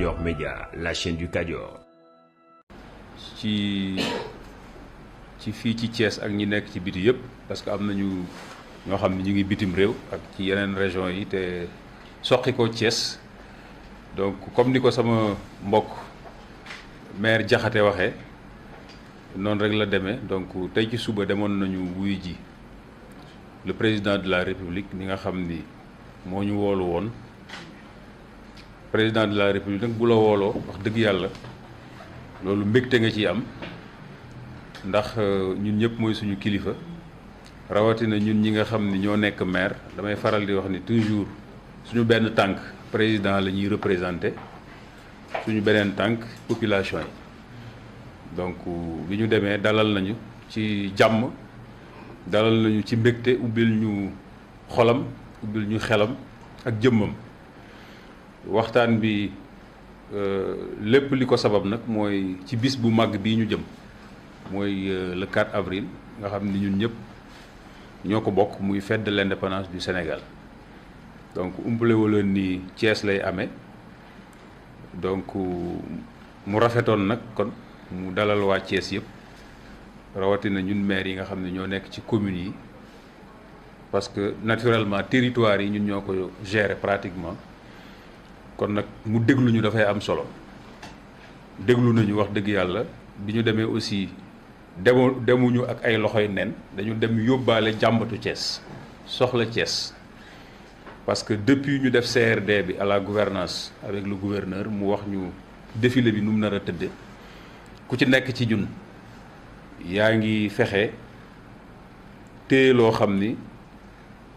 Kadior Média, la chaîne du Kadior. ci fii ci Thiès ak ñi nekk ci biti yëpp parce que am nañu ñoo xam ne ñu ngi bitim réew ak ci yeneen région yi te soqi ko Thiès donc comme ni ko sama mbokk maire Diakhaté waxee noonu rek la demee donc tey ci suba demoon nañu wuyu ji le président de la République mi nga xam ni moo ñu woolu woon président de la République nag bu la wooloo wax dëgg yàlla loolu mbégte nga ciy am ndax ñun ñëpp mooy suñu kilifa rawatina ñun ñi nga xam ni ñoo nekk maire damay faral di wax ni toujours suñu benn tànk président la ñuy représenté suñu beneen tànk population yi donc bi ñu demee dalal nañu ci jàmm dalal nañu ci mbégte ubbil ñu xolam ubbil ñu xelam ak jëmmam waxtaan bi lépp li ko sabab nag mooy ci bis bu màgg bii ñu jëm mooy le 4 avril nga xam ni ñun ñëpp ñoo ko bokk muy fête de l'indépendance du Sénégal donc umpale wala ni Thiès lay amee donc mu rafetoon nag kon mu dalal waa Thiès yëpp rawatina ñun maire yi nga xam ne ñoo nekk ci communes yi parce que naturellement territoire yi ñun ñoo ko gérer pratiquement kon nag mu déglu ñu dafay am solo déglu nañu wax dëgg yàlla bi ñu demee aussi demuñu ak ay loxoy nen dañu dem yóbbaale jàmbatu Thiès soxla Thiès parce que depuis ñu def CRD bi à la gouvernance avec le gouverneur mu wax ñu défilé bi nu mu nar a tëdde ku ci nekk ci ñun yaa ngi fexe téye loo xam ni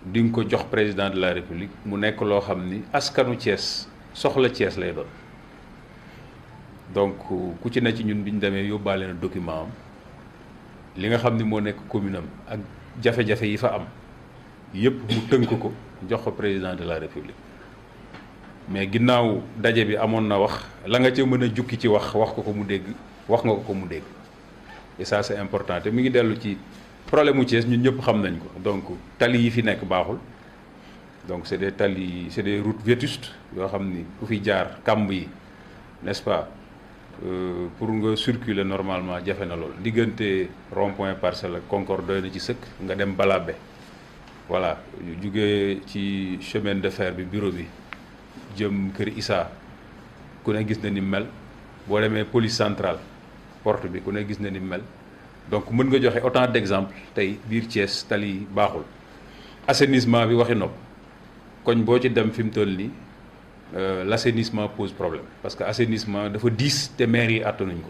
di nga ko jox président de la République mu nekk loo xam ni askanu Thiès soxla Thiès lay doon donc ku ci ne ci ñun bi ñu demee yóbbaale na document am li nga xam ni moo nekk commune am ak jafe-jafe yi fa am yëpp mu tënk ko jox ko président de la République mais ginnaaw daje bi amoon na wax la nga ca mën a jukki ci wax ko mu dégg wax nga ko mu dégg et ça c'est important te mi ngi dellu ci problème mu Thiès ñun ñëpp xam nañ ko donc tali yi fi nekk baaxul donc c'est des tali c'est des routes vétustes yoo xam ni ku fi jaar kàmb yi n'est-ce pas pour nga circuler normalement jafe na lool diggante rond-point Parcelles ak Concorde doy na ci sëkk nga dem Balabé voilà jugee ci chemin de fer bi bureau bi jëm Kër Issa ku ne gis na ni mel boo demee police centrale porte bi ku ne gis na ni mel donc mën nga joxe autant d'exemples tey biir Thiès tali yi baaxul assainissement bi waxi nopp koñ boo ci dem fi mu toll nii l'assainissement pose problème parce que assainissement dafa diis te maire yi àttanuñ ko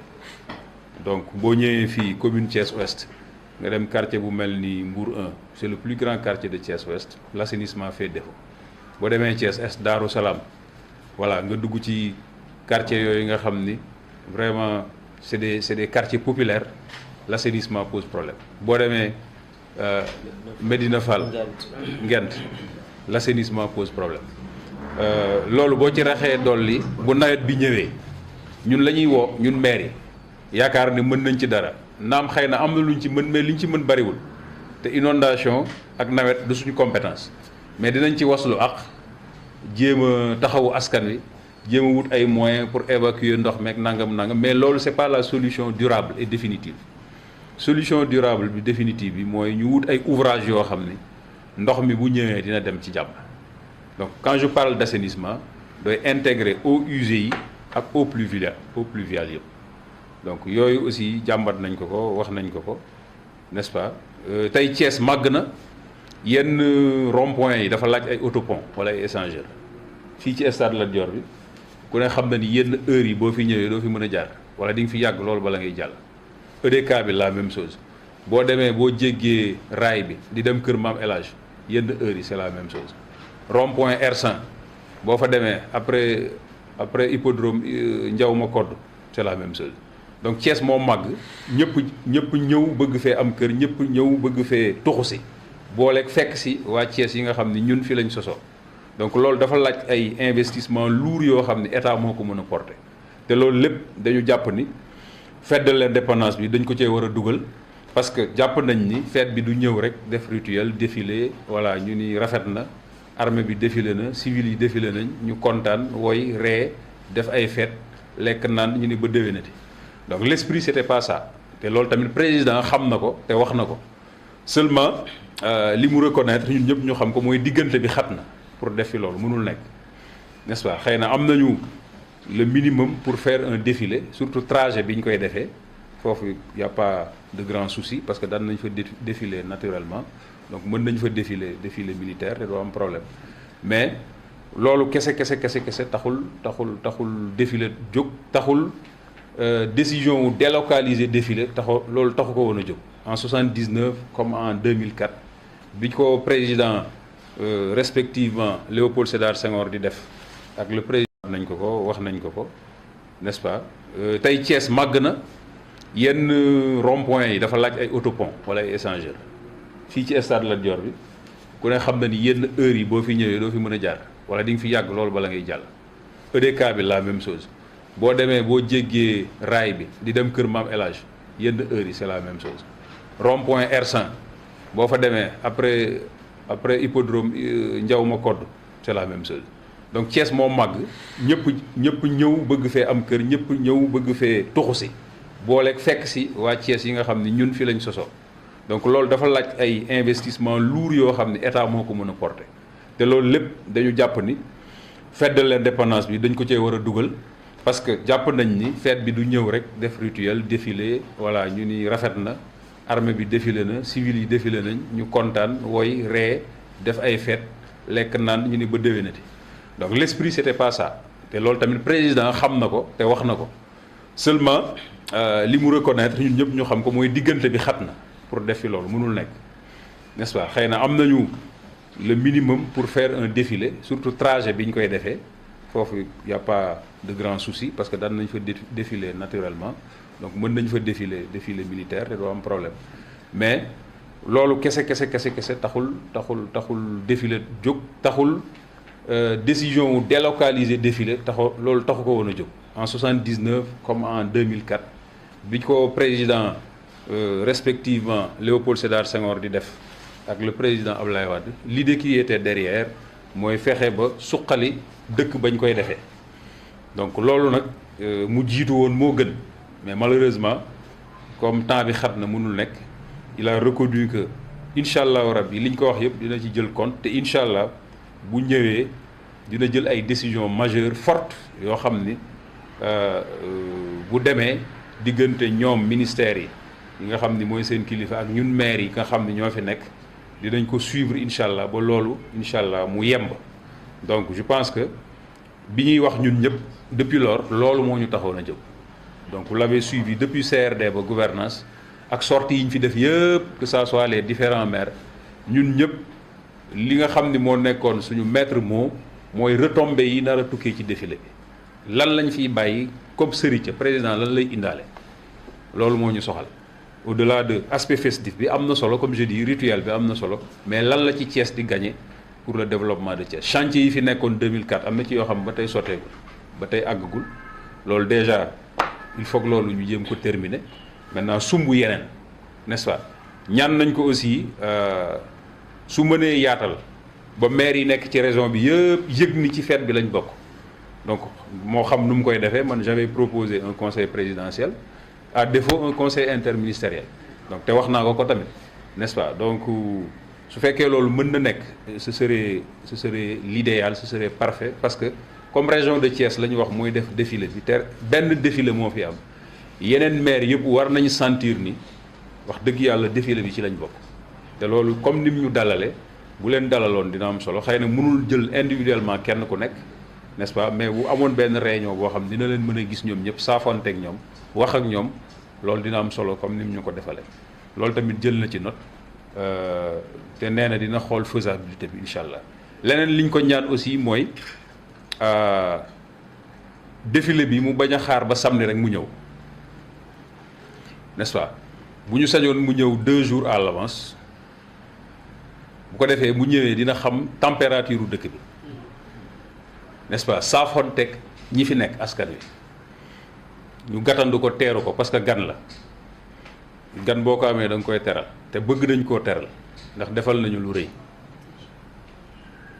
donc boo ñëwee fii commune Thiès Ouest nga dem quartier bu mel ni Mbour 1 c'est le plus grand quartier de Thiès Ouest l'assainissement fait défaut boo demee Thiès Est Darou Salam voilà nga dugg ci quartier yooyu nga xam ni vraiment c'est des quartiers populaires l'assainissement pose problème boo demee Médina Fall Ngent l'assainissement pose problème loolu boo ci raxee dolli bu nawet bi ñëwee ñun la ñuy woo ñun maire yi yaakaar ne mën nañ ci dara naam xëy na am na luñ ci mën mais liñ ci mën bariwul te inondation ak nawet du suñu compétence mais dinañ ci waslu ak jéem a taxawu askan wi jéem a wut ay moyens pour évacuer ndox meek nangam mais loolu c'est pas la solution durable et définitive solution durable bi définitive bi mooy ñu wut ay ouvrages yoo xam ni ndox mi bu ñëwee dina dem ci jàmm donc quand je parle d'assainissement doy intégrer eaux usées yi ak eaux pluviales yëpp donc yooyu aussi jàmbat nañ ko wax nañ ko n'est-ce pas tey Thiès màgg na yenn rond-point yi dafa laaj ay autopont wala ay échangeur fii ci stade Lat Dior bi ku ne xam na ni yenn heures yi boo fi ñëwee doo fi mën a jaar wala di nga fi yàgg loolu bala ngay jàll EDK bi la même chose boo demee boo jéggee raay bi di dem kër Maam El Hadj yenn heures yi c'est la même chose rond-point R100 boo fa demee après hippodrome Ndiaw ma kodd c'est la même chose donc Thiès moo màgg ñëpp ñëw bëgg fee am kër ñëpp ñëw bëgg fee tuxu si booleeg fekk si waa Thiès yi nga xam ni ñun fi lañ sosoo donc loolu dafa laaj ay investissement lourd yoo xam ni état moo ko mën a porter te loolu lépp dañu jàpp ni fête de l'indépendance bi dañ ko cee war a dugal parce que jàpp nañ ni fête bi du ñëw rek def rituel défilé voilà ñu ni rafet na armée bi défilé na civil yi défilé nañ ñu kontaan woy ree def ay fête lekk naan ñu ni ba déwénati donc l'esprit c'était pas ça te loolu tamit président xam na ko te wax na ko seulement li mu reconnaître ñun ñëpp ñu xam ko mooy diggante bi xat na pour def fi loolu mënul nekk n'est-ce pas xëy na am nañu le minimum pour faire un défilé surtout trajet bi ñu koy defee foofu y a pas de grands soucis parce que daan nañ fa défiler naturellement donc mën nañ fa défiler militaire te doo am problème mais loolu kese taxul défilé jóg taxul décision wu délocaliser défilé loolu taxu ko woon a jóg en 79 comme en 2004 bi ko président respectivement Léopold Sédar Senghor di def ak le président wax nañ ko n'est-ce pas tey Thiès màgg na yenn rond-point yi dafa laaj ay autopont wala ay échangeur fii ci stade Lat Dior bi ku ne xam na ni yenn heures yi boo fi ñëwee doo fi mën a jaar wala di nga fi yàgg loolu bala ngay jàll EDK bi la même chose boo demee boo jéggee raay bi di dem kër Maam El Hadj yenn heures yi c'est la même chose rond-point R100 boo fa demee après hippodrome Ndiaw ma kodd c'est la même chose donc Thiès moo màgg ñëpp ñëw bëgg fee am kër ñëpp ñëw bëgg fee tuxu si booleeg fekk si waa Thiès yi nga xam ni ñun fi lañ sosoo donc loolu dafa laaj ay investissement lourd yoo xam ni état moo ko mën a porter te loolu lépp dañu jàpp ni fête de l'indépendance bi dañ ko cee war a dugal parce que jàpp nañ ni fête bi du ñëw rek def rituel défilé voilà ñu ni rafet na armée bi défilé na civil yi défilé nañ ñu kontaan woy ree def ay fête lekk naan ñu ni ba déwénati donc l'esprit c'était pas ça te loolu tamit président xam na ko te wax na ko seulement li mu reconnaître ñun ñëpp ñu xam ko mooy diggante bi xat na pour def fi loolu mënul nekk n'est-ce pas xëy na am nañu le minimum pour faire un défilé surtout trajet bi ñu koy defee foofu y a pas de grands soucis parce que daan nañ fa défiler naturellement donc mën nañ fa défiler militaire te doo am problème mais loolu kese taxul défilé jóg taxul décision wu délocaliser défilé loolu taxu ko woon a jóg en 79 comme en 2004 bi ko président respectivement Léopold Sédar Senghor di def ak le président Abdoulaye Wade l'idée qui était derrière mooy fexe ba suqali dëkk bañ koy defee donc loolu nag mu jiitu woon moo gën mais malheureusement comme temps bi xat na mënul nekk il a reconnu que incha allahu rabbi li ñu ko wax yëpp dina ci jël compte te incha allah bu ñëwee dina jël ay décisions majeures fortes yoo xam ni bu demee diggante ñoom ministères yi nga xam ni mooy seen kilifa ak ñun maires yi nga xam ni ñoo fi nekk dinañ ko suivre incha allah ba loolu incha allah mu yemb donc je pense que bi ñuy wax ñun ñëpp depuis lors loolu moo ñu taxoon a jóg donc vous l'avez suivi depuis CRD ba gouvernance ak sorties yi ñu fi def yëpp que ça soit les différents maires ñun ñëpp li nga xam ni moo nekkoon suñu maître mot mooy retombées yi nar a tukkee ci défilé bi lan lañ fiy bàyyi comme sëriñ président lan lay indaale loolu moo ñu soxal au-delà de aspect festif bi am na solo comme je dis rituel bi am na solo mais lan la ci Thiès di gagner pour le développement de Thiès chantier yi fi nekkoon 2004 am na ci yoo xam ba tey sotteegul ba tey àggagul loolu déjà il faut que loolu ñu jéem ko terminer maintenant sumb yeneen n'est-ce pas ñaan nañ ko aussi su mënee yaatal ba maire yi nekk ci région bi yëpp yëg ni ci fête bi lañ bokk donc moo xam nu mu koy defee man j'avais proposé un conseil présidentiel à défaut un conseil interministériel donc te wax naa ko tamit n'est-ce pas donc su fekkee loolu mën na nekk ce serait l'idéal ce serait parfait parce que comme région de Thiès la ñu wax mooy def défilé bi te benn défilé moo fi am yeneen maire yëpp war nañu sentir ni wax dëgg yàlla défilé bi ci lañ bokk te loolu comme ni mu ñu dalale bu leen dalaloon dina am solo xëy na mënul jël individuellement kenn ku nekk n'est-ce pas mais bu amoon benn réunion boo xam dina leen mën a gis ñoom ñëpp saafonteeg ñoom wax ak ñoom loolu dina am solo comme ni mu ñu ko defalee loolu tamit jël na ci note te nee na dina xool faisabilité bi incha allah leneen liñ ko ñaan aussi mooy défilé bi mu bañ a xaar ba samedi rek mu ñëw n'est-ce pas bu ñu sañoon mu ñëw 2 jours à l'avance bu ko defee bu ñëwee dina xam température u dëkk bi n'est-ce pas saafonteeg ñi fi nekk askan wi ñu gàttandu ko teeru ko parce que gan la gan boo ko amee da nga koy teral te bëgg nañ koo teral ndax defal nañu lu rëy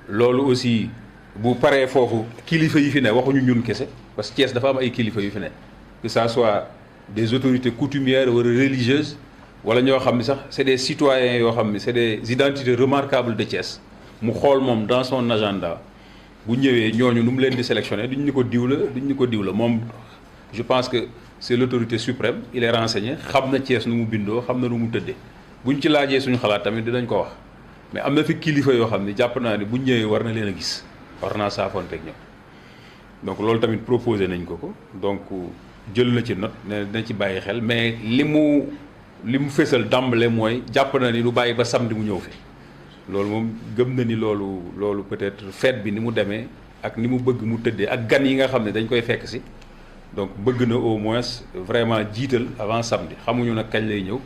loolu aussi bu paree foofu kilifa yi fi ne waxuñu ñun kese parce que Thiès dafa am ay kilifa yu fi ne que ça soit des autorités coutumières wala religieuses wala ñoo xam ni sax c'est des citoyens yoo xam ni c'est des identités remarquables de Thiès mu xool moom dans son agenda bu ñëwee ñooñu nu mu leen di sélectionner duñ ñu ko diw la moom je pense que c'est l'autorité suprême il est renseigné xam na Thiès nu mu bindoo xam na nu mu tëddee buñ ci laajee suñu xalaat tamit dinañ ko wax mais am na fi kilifa yoo xam ni jàpp naa ni buñ ñëwee war na leen a gis war naa saafoonteeg ñoom donc loolu tamit proposé nañ ko donc jël na ci note ne dina ci bàyyi xel mais li mu fésal d'emblée mooy jàpp na ni lu bàyyi ba samedi mu ñëw fi loolu moom gëm na ni loolu peut-être fête bi ni mu demee ak ni mu bëgg mu tëddee ak gan yi nga xam ne dañ koy fekk si donc bëgg na au moins vraiment jiital avant samedi xamuñu nag kañ lay ñëw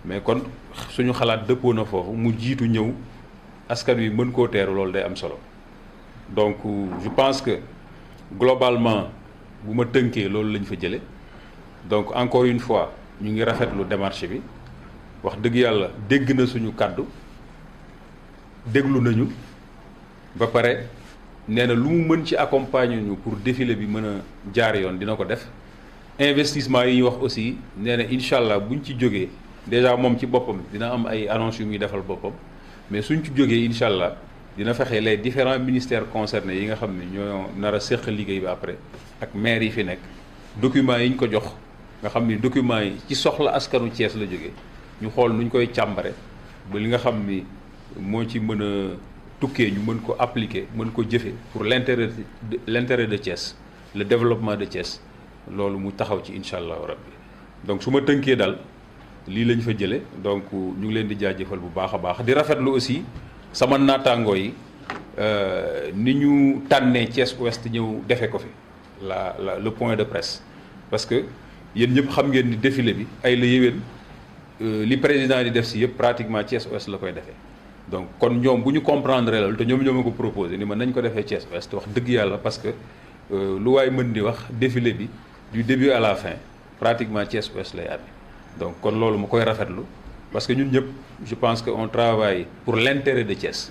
mais kon suñu xalaat dëppoo na foofu mu jiitu ñëw askan wi mën koo teeru loolu day am solo donc je pense que globalement bu ma tënkee loolu lañ fa jële donc encore une fois ñu ngi rafetlu démarche bi wax dëgg yàlla dégg na suñu kàddu déglu nañu ba pare nee na lu mu mën ci accompagner ñu pour défilé bi mën a jaar yoon dina ko def investissement yi ñuy wax aussi nee na incha allah buñ ci jógee déjà moom ci boppam dina am ay annonces yu muy defal boppam mais suñ ci jógee incha allah dina fexe les différents ministères concernés yi nga xam ne ñoo nar a séq liggéey bi après ak maire yi fi nekk documents yi ñu ko jox nga xam ni documents yi ci soxla askanu Thiès la jógee ñu xool nuñ koy càmbare ba li nga xam ni moo ci mën a tukkee ñu mën ko appliquer mën ko jëfe pour l'intérêt de Thiès le développement de Thiès loolu mu taxaw ci incha allahu rabbi donc su ma tënkee daal lii lañ fa jële donc ñu ngi leen di jaajëfal bu baax a baax di rafetlu aussi sama naataangoo yi ni ñu tànnee Thiès Ouest ñëw defe ko fi le point de presse parce que yéen ñëpp xam ngeen ni défilé bi ay la yéwén li président di def si yëpp pratiquement Thiès Ouest la koy defee donc kon ñoom bu ñu comprendre loolu te ñoom ñoo ma ko proposé ni ma nañ ko defee Thiès Ouest wax dëgg yàlla parce que lu waay mën di wax défilé bi du début à la fin pratiquement Thiès Ouest lay amee donc kon loolu ma koy rafetlu parce que ñun ñëpp je pense que on travaille pour l'intérêt de Thiès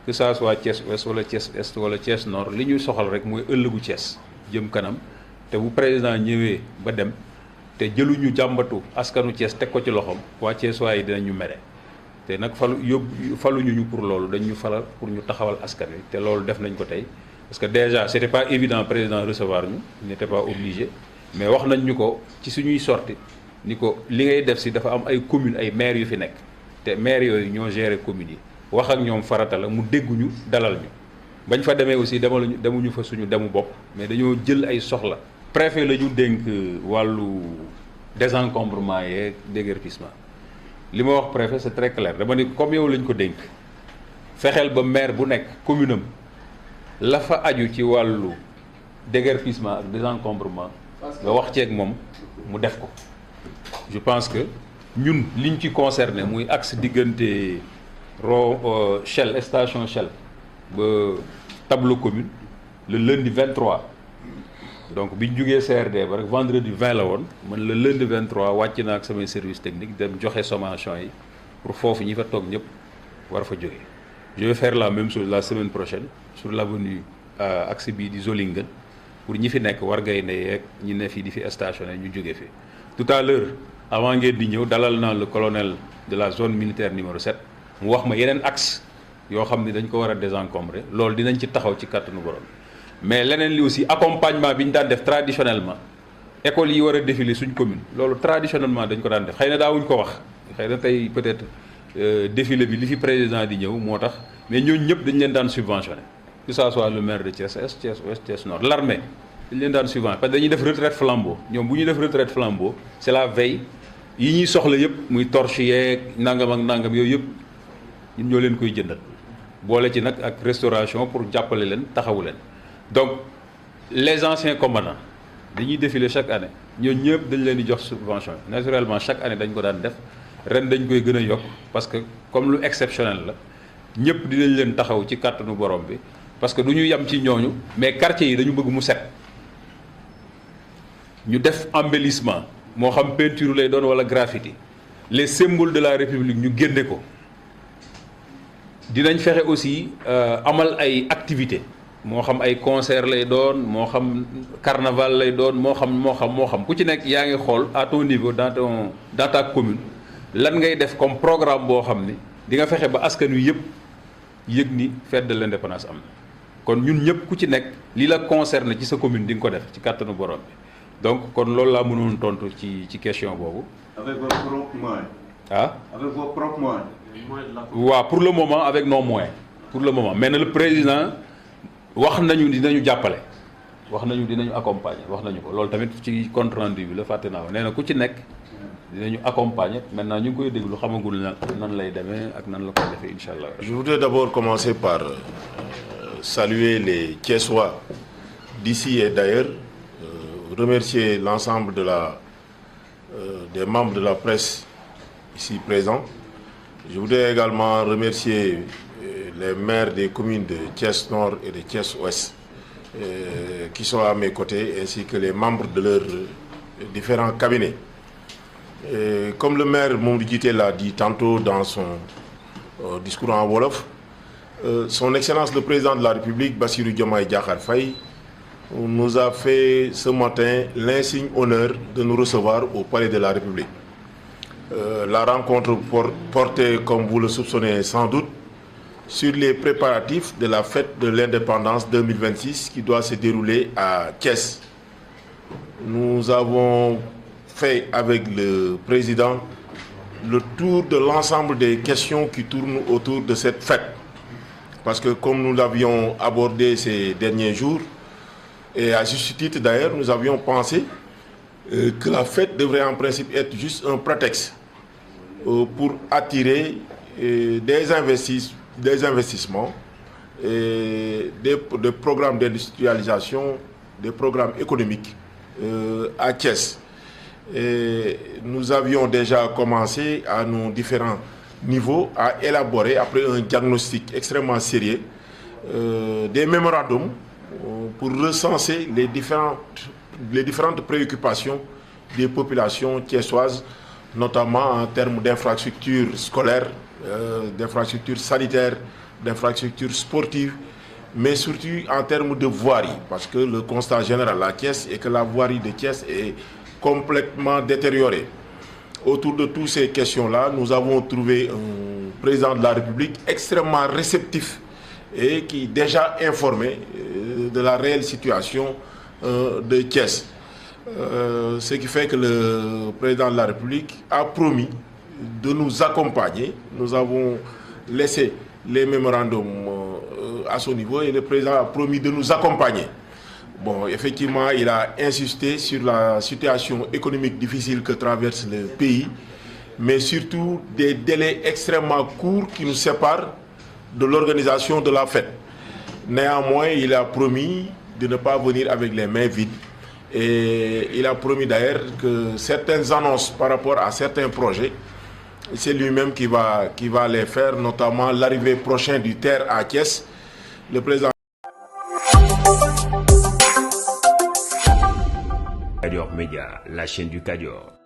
que ça soit Thiès Ouest wala Thiès Est wala Thiès Nord li ñuy soxal rek mooy ëllëgu Thiès jëm kanam te bu président ñëwee ba dem te jëluñu jàmbatu askanu Thiès teg ko ci loxoom waa Thiès waaye dinañu mere te nag faluñu ñu pour loolu dañ ñu falal pour ñu taxawal askan wi te loolu def nañ ko tey parce que déjà c'était pas évident président recevoir ñu il n'était pas obligé mais wax nañ ñu ko ci suñuy sorti ni ko li ngay def si dafa am ay communes ay maires yu fi nekk te maires yooyu ñoo gérer communes yi wax ak ñoom farata la mu dégguñu dalal ñu bañ fa demee aussi demuñu fa suñu demu bopp mais dañoo jël ay soxla préfet la ñu dénk wàllu désencombrement yeeg déguerpissement li ma wax préfet c'est très clair dama ni comme yow lañ ko dénk fexeel ba maire bu nekk commune am la fa aju ci wàllu déguerpissement ak désencombrement nga wax ceeg moom mu def ko je pense que ñun liñ ci concerné muy axe diggante Shell station Shell ba tableau commune le lundi 23 donc bi ñu jógee CRD ba rek vendredi 20 la woon man le lundi 23 wàcc naa ak samay service technique dem joxe sommation yi pour foofu ñi fa toog ñëpp war fa jóge je vais faire la même chose la semaine prochaine sur l'avenue axe bii di Zolingen pour ñi fi nekk war ngay ne yeeg ñi ne fii di fi stationné ñu jóge fi tout à l'heure avant ngeen di ñëw dalal naa le colonel de la zone militaire numéro 7 mu wax ma yeneen axe yoo xam ne dañ ko war a désencombrer loolu dinañ ci taxaw ci kàttanu borom mais leneen li aussi accompagnement bi ñu daan def traditionnellement écoles yi war a défiler suñ commune loolu traditionnellement dañ ko daan def xëy na daawuñ ko wax xëy na tey peut-être défilé bi li fi président di ñëw moo tax mais ñooñu ñëpp dañ leen daan subventionné que ça soit le maire de Thiès Est Thiès Ouest Thiès Nord l'armée dañ leen daan subventionné parce que dañuy def retraite flambeau ñoom bu ñuy def retraite flambeau c'est la veille yi ñuy soxla yëpp muy torche yeeg nangam ak nangam yooyu yëpp ñun ñoo leen koy jëndal boole ci nag ak restauration pour jàppale leen taxawu leen donc les anciens combattants dañuy défiler chaque année ñooñu ñëpp dañ leen di jox subvention naturellement chaque année dañ ko daan def ren dañ koy gën a yokk parce que comme lu exceptionnel la ñëpp dinañ leen taxaw ci kàttanu borom bi parce que du ñu yem ci ñooñu mais quartier yi dañu bëgg mu set ñu def embellissement moo xam peinture lay doon wala graffiti les symboles de la République ñu génne ko dinañ fexe aussi amal ay activités moo xam ay concert lay doon moo xam carnaval lay doon moo xam ku ci nekk yaa ngi xool à ton niveau dans ta commune lan ngay def comme programme boo xam ni di nga fexe ba askan wi yëpp yëg ni fête de l'indépendance am na kon ñun ñëpp ku ci nekk li la concerne ci sa commune di nga ko def ci kàttanu borom bi donc kon loolu laa mënoon tontu ci question boobu. Avec vos propres moyens. Ah. Avec vos propres moyens. waaw pour le moment avec nos moyens pour le moment mais na le président wax nañu dinañu jàppale wax nañu dinañu accompagner wax nañu ko loolu tamit ci compte rendu bi la fàtte naa ko nee na ku ci nekk dinañu accompagner maintenant ñu ngi koy déglu xamagul nan lay demee ak nan la koy defee incha allah. Je voudrais d'abord commencer par saluer les Thiessois d'ici et d'ailleurs, remercier l'ensemble des membres de la presse ici présents. Je voudrais également remercier les maires des communes de Thiès Nord et de Thiès Ouest qui sont à mes côtés, ainsi que les membres de leurs différents cabinets. Et comme le maire Mamadou Djité l'a dit tantôt dans son discours en Wolof, son Excellence le Président de la République, Bassirou Diomaye Diakhar Faye, nous a fait ce matin l'insigne honneur de nous recevoir au Palais de la République. La rencontre portait, comme vous le soupçonnez sans doute, sur les préparatifs de la fête de l'indépendance 2026 qui doit se dérouler à Thiès. Nous avons fait avec le président le tour de l'ensemble des questions qui tournent autour de cette fête. Parce que comme nous l'avions abordé ces derniers jours, et à juste titre d'ailleurs, nous avions pensé que la fête devrait en principe être juste un prétexte pour attirer des investissements, et des programmes d'industrialisation, des programmes économiques à Thiès. Et nous avions déjà commencé à nos différents niveaux à élaborer, après un diagnostic extrêmement sérieux, des mémorandums pour recenser les différentes préoccupations des populations thiessoises, notamment en termes d'infrastructures scolaires, d'infrastructures sanitaires, d'infrastructures sportives, mais surtout en termes de voirie, parce que le constat général à Thiès est que la voirie de Thiès est complètement détériorée. Autour de toutes ces questions-là, nous avons trouvé un président de la République extrêmement réceptif et qui est déjà informé de la réelle situation de Thiès. Ce qui fait que le président de la République a promis de nous accompagner. Nous avons laissé les mémorandums à son niveau et le président a promis de nous accompagner. Bon, effectivement, il a insisté sur la situation économique difficile que traverse le pays, mais surtout des délais extrêmement courts qui nous séparent de l'organisation de la fête. Néanmoins, il a promis de ne pas venir avec les mains vides. Et il a promis d'ailleurs que certaines annonces par rapport à certains projets, c'est lui-même qui va les faire, notamment l'arrivée prochaine du TER à Thiès. Le président Kadior Média, la chaîne du Kadior.